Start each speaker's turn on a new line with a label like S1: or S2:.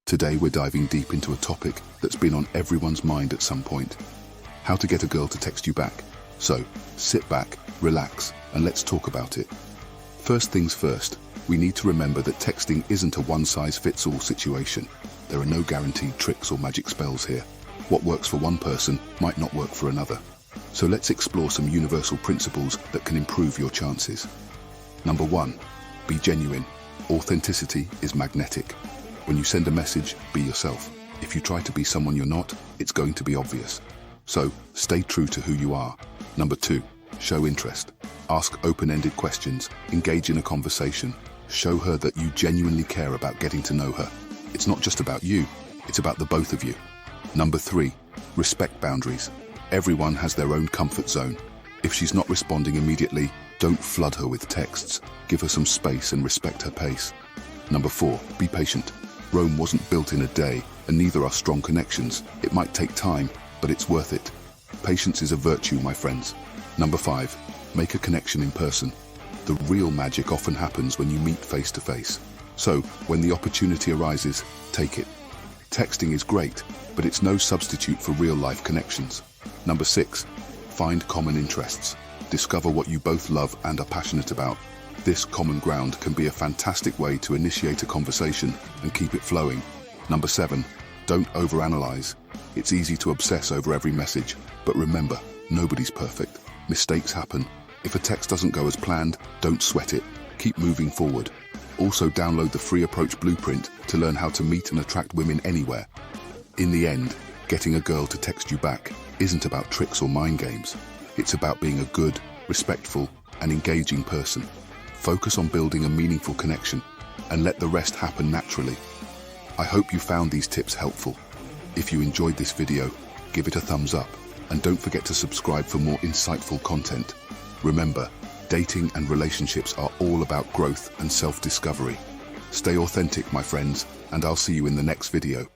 S1: Today we're diving deep into a topic that's been on everyone's mind at some point. How to get a girl to text you back. So, sit back, relax, and let's talk about it. First things first, we need to remember that texting isn't a one-size-fits-all situation. There are no guaranteed tricks or magic spells here. What works for one person might not work for another. So let's explore some universal principles that can improve your chances. Number 1, be genuine. Authenticity is magnetic. When you send a message, be yourself. If you try to be someone you're not, it's going to be obvious. So, stay true to who you are. Number 2, show interest. Ask open-ended questions, engage in a conversation. Show her that you genuinely care about getting to know her. It's not just about you, it's about the both of you. Number 3, respect boundaries. Everyone has their own comfort zone. If she's not responding immediately, don't flood her with texts. Give her some space and respect her pace. Number 4, be patient. Rome wasn't built in a day, and neither are strong connections. It might take time, but it's worth it. Patience is a virtue, my friends. Number 5, make a connection in person. The real magic often happens when you meet face to face. So, when the opportunity arises, take it. Texting is great, but it's no substitute for real-life connections. Number 6, find common interests. Discover what you both love and are passionate about. This common ground can be a fantastic way to initiate a conversation and keep it flowing. Number 7, don't overanalyze. It's easy to obsess over every message, but remember, nobody's perfect. Mistakes happen. If a text doesn't go as planned, don't sweat it. Keep moving forward. Also, download the free approach blueprint to learn how to meet and attract women anywhere. In the end, getting a girl to text you back isn't about tricks or mind games. It's about being a good, respectful, and engaging person. Focus on building a meaningful connection and let the rest happen naturally. I hope you found these tips helpful. If you enjoyed this video, give it a thumbs up and don't forget to subscribe for more insightful content. Remember, dating and relationships are all about growth and self-discovery. Stay authentic, my friends, and I'll see you in the next video.